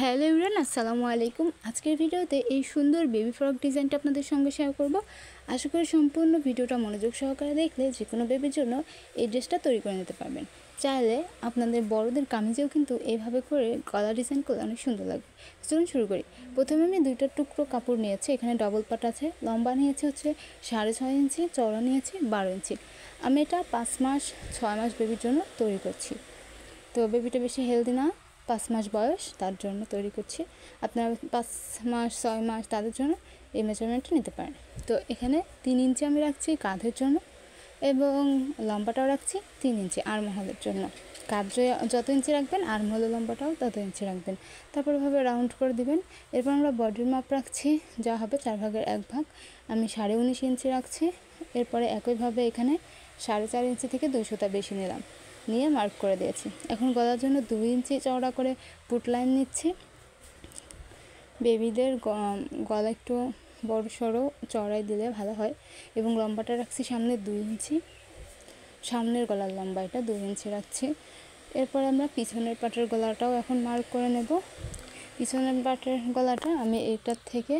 Hello everyone, আসসালামু আলাইকুম। আজকের ভিডিওতে এই সুন্দর বেবি ফ্রক ডিজাইনটা আপনাদের সঙ্গে শেয়ার করব। আশা করি সম্পূর্ণ ভিডিওটা মনোযোগ সহকারে দেখলে যে কোনো বেবির জন্য এই ড্রেসটা তৈরি করে নিতে পারবেন। চাইলে আপনাদের বড়দের কামিজেও কিন্তু এইভাবে করে গলা ডিজাইন করলে অনেক সুন্দর লাগবে। চলুন শুরু করি। প্রথমে আমি দুইটা টুকরো কাপড় নিয়েছি। এখানে ডবল পাট আছে, লম্বা নিয়েছি হচ্ছে 6.5 ইঞ্চি, চওড়া নিয়েছি 12 ইঞ্চি। আমি এটা 5 মাস 6 মাস বেবির জন্য তৈরি করছি। তো বেবিটা বেশি হেলদি না, 5 মাস বয়স, তার জন্য তৈরি করছি। আপনারা 5 মাস 6 মাস তাদের জন্য এই মেজারমেন্টটা নিতে পারেন। তো এখানে 3 ইঞ্চি আমি রাখছি কাঁধের জন্য এবং লম্বাটাও রাখছি 3 ইঞ্চি আর্মহোলের জন্য। কাঁধ যত ইঞ্চি রাখবেন আর্মহোলের লম্বাটাও তত ইঞ্চি রাখবেন। তারপর এভাবে রাউন্ড করে দিবেন। এরপর আমরা বডির মাপ রাখছি, যা হবে 4 ভাগের 1 ভাগ। আমি 19.5 ইঞ্চি রাখছি। এরপরে একইভাবে এখানে 4.5 ইঞ্চি থেকে 2 সুতা বেশি নিয়ে মার্ক করে দিয়েছি। এখন গলার জন্য 2 ইঞ্চি চওড়া করে পুট লাইন নিচ্ছি। বেবিদের গলা একটু বড় সড়ো চওড়াই দিলে ভালো হয়। এবং লম্বাটা রাখছি সামনে 2 ইঞ্চি, সামনের গলার লম্বা এটা 2 ইঞ্চি রাখছি। এরপর আমরা পিছনের পাটের গলাটাও এখন মার্ক করে নেব। পিছনের পাটের গলাটা আমি এইটার থেকে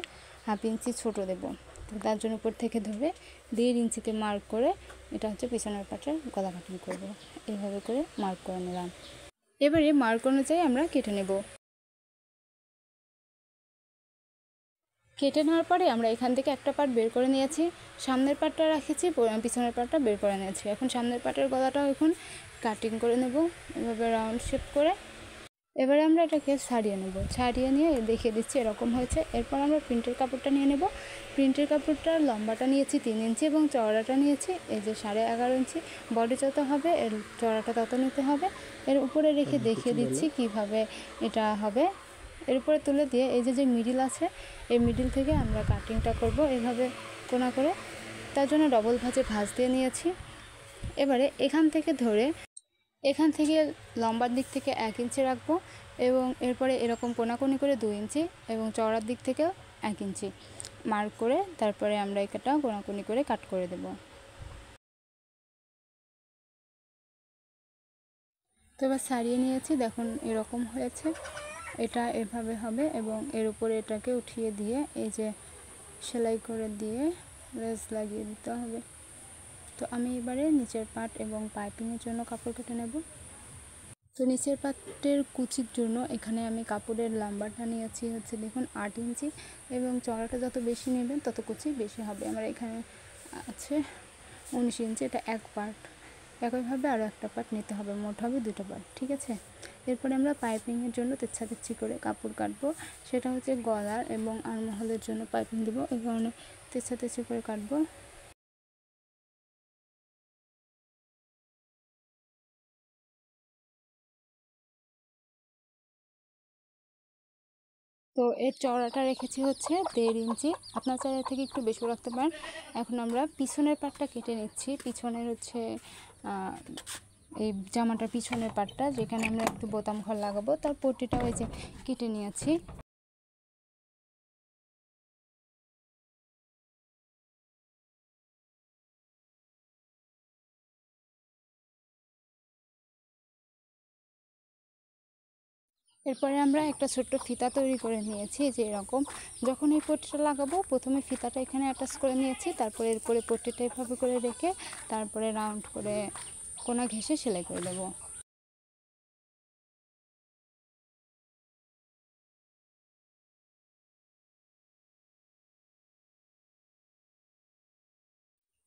1/2 ইঞ্চি ছোটো দেবো। তো তার জন্য উপর থেকে ধরে 1.5 ইঞ্চিতে মার্ক করে এটা হচ্ছে পিছনের পাটের গলা কাটিং করব। এইভাবে করে মার্ক করে নিলাম। এবারে মার্ক অনুযায়ী আমরা কেটে নেব। কেটে নেওয়ার পরে আমরা এখান থেকে একটা পার্ট বের করে নিয়েছি, সামনের পার্টটা রেখেছি, পিছনের পার্টটা বের করে নিয়েছি। এখন সামনের পার্টের গলাটাও এখন কাটিং করে নেব এভাবে রাউন্ড শেপ করে। এবারে আমরা এটাকে ছাড়িয়ে নিয়ে দেখিয়ে দিচ্ছি এরকম হয়েছে। এরপর আমরা প্রিন্টের কাপড়টা নিয়ে নেব। প্রিন্টের কাপড়টার লম্বাটা নিয়েছি 3 ইঞ্চি এবং চওড়াটা নিয়েছি এই যে 11.5 ইঞ্চি। বডি যত হবে এর চওড়াটা তত নিতে হবে। এর উপরে রেখে দেখিয়ে দিচ্ছি কিভাবে এটা হবে। এর উপরে তুলে দিয়ে এই যে মিডিল আছে, এই মিডিল থেকে আমরা কাটিংটা করব এভাবে কোনা করে। তার জন্য ডবল ভাঁজ দিয়ে নিয়েছি। এবারে এখান থেকে লম্বার দিক থেকে 1 ইঞ্চি রাখবো এবং এরপরে এরকম কোনাকুনি করে 2 ইঞ্চি এবং চওড়ার দিক থেকেও 1 ইঞ্চি মার্ক করে তারপরে আমরা এটা কোনাকুনি করে কাট করে দেব। তো এবার ছাড়িয়ে নিয়েছি, দেখুন এরকম হয়েছে। এটা এভাবে হবে এবং এর উপরে এটাকে উঠিয়ে দিয়ে এই যে সেলাই করে দিয়ে লেস লাগিয়ে দিতে হবে। তো আমি এবারে নিচের পাট এবং পাইপিংয়ের জন্য কাপড় কেটে নেব। তো নিচের পাটের কুচির জন্য এখানে আমি কাপড়ের লম্বাটা নিয়েছি হচ্ছে দেখুন 8 ইঞ্চি এবং চওড়াটা যত বেশি নেবেন তত কুচি বেশি হবে। আমার এখানে আছে 19 ইঞ্চি, এটা এক পার্ট। একইভাবে আরও একটা পার্ট নিতে হবে, মোট হবে 2টা পার্ট, ঠিক আছে। এরপরে আমরা পাইপিংয়ের জন্য তেচ্ছা করে কাপড় কাটবো। সেটা হচ্ছে গলার এবং আর্মহোলের জন্য পাইপিং দেবো, এই কারণে তেচ্ছা করে কাটবো। তো এর চওড়াটা রেখেছি হচ্ছে 1.5 ইঞ্চি, আপনার চাইলে থেকে একটু বেশি রাখতে পারেন। এখন আমরা পিছনের পাটটা কেটে নিচ্ছি। পিছনের হচ্ছে এই জামাটার পিছনের পাটটা যেখানে আমরা একটু বোতাম ঘর লাগাবো, তার পট্টিটা ওই যে কেটে নিয়েছি। এরপরে আমরা একটা ছোট্ট ফিতা তৈরি করে নিয়েছি যে এরকম। যখন এই পট্টিটা লাগাবো প্রথমে ফিতাটা এখানে অ্যাটাচ করে নিয়েছি, তারপরে এরপরে পট্টিটা এভাবে করে রেখে তারপরে রাউন্ড করে কোনা ঘেঁষে সেলাই করে দেবো।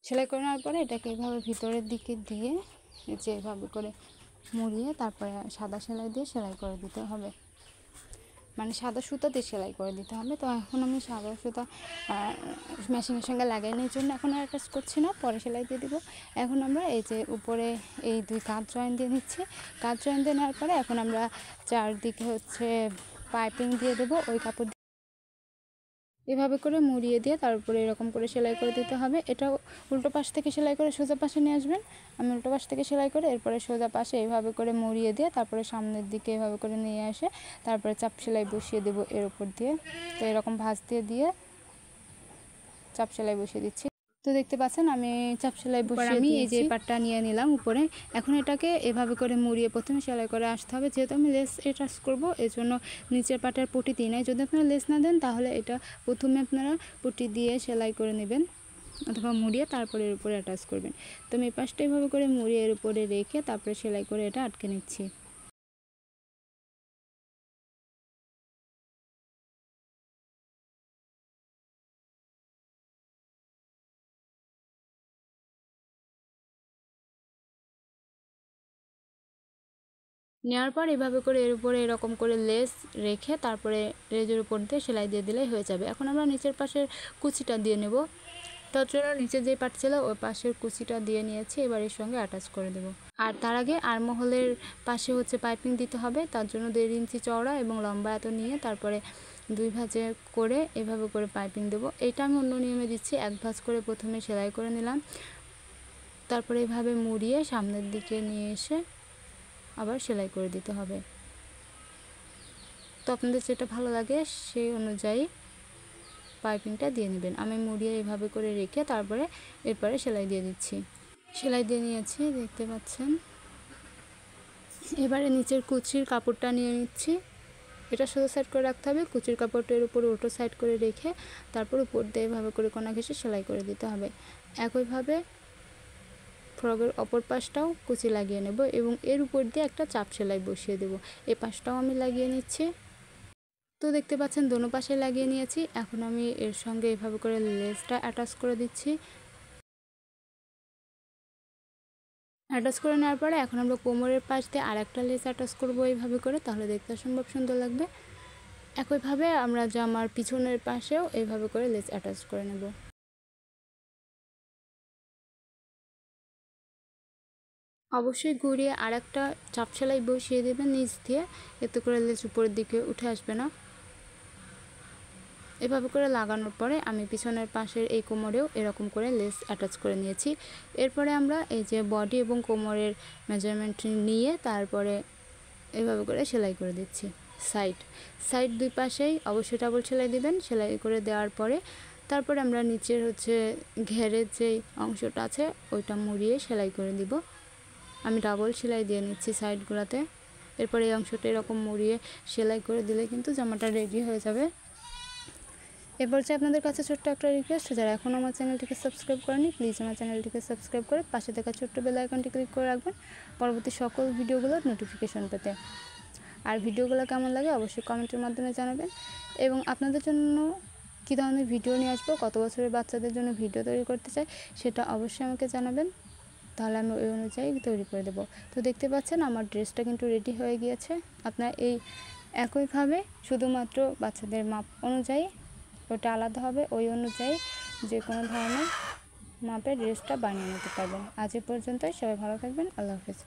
সেলাই করে নেওয়ার পরে এটাকে এভাবে ভিতরের দিকে দিয়ে যে এভাবে করে মুড়িয়ে তারপরে সাদা সেলাই দিয়ে সেলাই করে দিতে হবে, মানে সাদা সুতা দিয়ে সেলাই করে দিতে হবে। তো এখন আমি সাদা সুতা মেশিনের সঙ্গে লাগানোর জন্য এখন আর অ্যাটাচ করছি না, পরে সেলাই দিয়ে দিব। এখন আমরা এই যে উপরে এই 2 কাঁধ জয়েন দিয়ে নিচ্ছি। কাঁধ জয়েন দিয়ে নেওয়ার পরে এখন আমরা চারদিকে হচ্ছে পাইপিং দিয়ে দেবো। ওই কাপড় এভাবে করে মুড়িয়ে দিয়ে তার উপরে এরকম করে সেলাই করে দিতে হবে। এটা উল্টো পাশ থেকে সেলাই করে সোজা পাশে নিয়ে আসবেন। আমি উল্টো পাশ থেকে সেলাই করে এরপরে সোজা পাশে এইভাবে করে মুড়িয়ে দিয়ে তারপরে সামনের দিকে এভাবে করে নিয়ে আসে তারপরে চাপ সেলাই বসিয়ে দেবো এর উপর দিয়ে। তো এরকম ভাঁজ দিয়ে চাপ সেলাই বসিয়ে দিচ্ছি। তো দেখতে পাচ্ছেন আমি চাপ সেলাই বসিয়ে আমি এই যে পাটটা নিয়ে নিলাম উপরে। এখন এটাকে এভাবে করে মুড়িয়ে প্রথমে সেলাই করে আসতে হবে। যেহেতু আমি লেস অ্যাটাচ করব এজন্য নিচের পাটের পটি দিই নাই। যদি আপনারা লেস না দেন তাহলে এটা প্রথমে আপনারা পটি দিয়ে সেলাই করে নেবেন অথবা মুড়িয়ে তারপরে এর উপরে অ্যাটাচ করবেন। তো আমি এই পাশটা এভাবে করে মুড়িয়ে এর উপরে রেখে তারপরে সেলাই করে এটা আটকে নিচ্ছি। নেওয়ার পর এভাবে করে এর উপরে এরকম করে লেস রেখে তারপরে লেজের উপর দিয়ে সেলাই দিয়ে দিলেই হয়ে যাবে। এখন আমরা নিচের পাশের কুচিটা দিয়ে নেব। তার জন্য নিচে যে পাট ছিল ওই পাশের কুচিটা দিয়ে নিয়েছি, এবার এর সঙ্গে অ্যাটাচ করে দেব। আর তার আগে আর্মহোলের পাশে হচ্ছে পাইপিং দিতে হবে। তার জন্য 1.5 ইঞ্চি চওড়া এবং লম্বা এত নিয়ে তারপরে 2 ভাঁজে করে এভাবে করে পাইপিং দেব। এটা আমি অন্য নিয়মে দিচ্ছি। 1 ভাঁজ করে প্রথমে সেলাই করে নিলাম, তারপরে এভাবে মুড়িয়ে সামনের দিকে নিয়ে এসে আবার সেলাই করে দিতে হবে। তো আপনাদের যেটা ভালো লাগে সেই অনুযায়ী পাইপিংটা দিয়ে নেবেন। আমি মুড়িয়ে এভাবে করে রেখে তারপরে এরপরে সেলাই দিয়ে দিচ্ছি। সেলাই দিয়ে নিয়েছি দেখতে পাচ্ছেন। এবারে নিচের কুচির কাপড়টা নিয়ে নিচ্ছি। এটা সোজা সাইড করে রাখতে হবে। কুচির কাপড়টার উপর উল্টো সাইড করে রেখে তারপর উপর দিয়ে এভাবে করে কোনা ঘেঁষে সেলাই করে দিতে হবে। একইভাবে ফ্রকের অপর পাশটাও কুচি লাগিয়ে নেব এবং এর উপর দিয়ে একটা চাপ সেলাই বসিয়ে দেব। এই পাশটাও আমি লাগিয়ে নিচ্ছি। তো দেখতে পাচ্ছেন দোনো পাশে লাগিয়ে নিয়েছি। এখন আমি এর সঙ্গে এভাবে করে লেসটা অ্যাটাচ করে দিচ্ছি। অ্যাটাচ করে নেওয়ার পরে এখন আমরা কোমরের পাশ দিয়ে আরেকটা লেস অ্যাটাচ করব এইভাবে করে, তাহলে দেখতে অসম্ভব সুন্দর লাগবে। একইভাবে আমরা জামার পিছনের পাশেও এইভাবে করে লেস অ্যাটাচ করে নেব। অবশ্যই ঘুরিয়ে আরেকটা চাপ সেলাই বসিয়ে দেবেন নিচ দিয়ে, এতে করে লেস উপরের দিকে উঠে আসবে না। এভাবে করে লাগানোর পরে আমি পিছনের পাশের এই কোমরেও এরকম করে লেস অ্যাটাচ করে নিয়েছি। এরপরে আমরা এই যে বডি এবং কোমরের মেজারমেন্ট নিয়ে তারপরে এভাবে করে সেলাই করে দিচ্ছি। সাইড দুই পাশেই অবশ্যই ডাবল সেলাই দিবেন। সেলাই করে দেওয়ার পরে তারপরে আমরা নিচের হচ্ছে ঘেরের যেই অংশটা আছে ওইটা মুড়িয়ে সেলাই করে দিব। আমি ডাবল সেলাই দিয়ে নিচ্ছি সাইডগুলোতে। এরপরে এই অংশটা এরকম মুড়িয়ে সেলাই করে দিলে কিন্তু জামাটা রেডি হয়ে যাবে। এরপর যে আপনাদের কাছে ছোট্ট একটা রিকোয়েস্ট, যারা এখন আমার চ্যানেলটিকে সাবস্ক্রাইব করেনি প্লিজ আমার চ্যানেলটিকে সাবস্ক্রাইব করে পাশে থাকা ছোট্ট বেল আইকনটি ক্লিক করে রাখবেন পরবর্তী সকল ভিডিওগুলোর নোটিফিকেশন পেতে। আর ভিডিওগুলো কেমন লাগে অবশ্যই কমেন্টের মাধ্যমে জানাবেন এবং আপনাদের জন্য কী ধরনের ভিডিও নিয়ে আসবো, কত বছরের বাচ্চাদের জন্য ভিডিও তৈরি করতে চাই সেটা অবশ্যই আমাকে জানাবেন, তাহলে আমি ওই অনুযায়ী তৈরি করে দেবো। তো দেখতে পাচ্ছেন আমার ড্রেসটা কিন্তু রেডি হয়ে গিয়েছে। আপনার এই একইভাবে শুধুমাত্র বাচ্চাদের মাপ অনুযায়ী ওটা আলাদা হবে, ওই অনুযায়ী যে কোনো ধরনের মাপের ড্রেসটা বানিয়ে নিতে পারবেন। আজ এ পর্যন্তই, সবাই ভালো থাকবেন। আল্লাহ হাফেজ।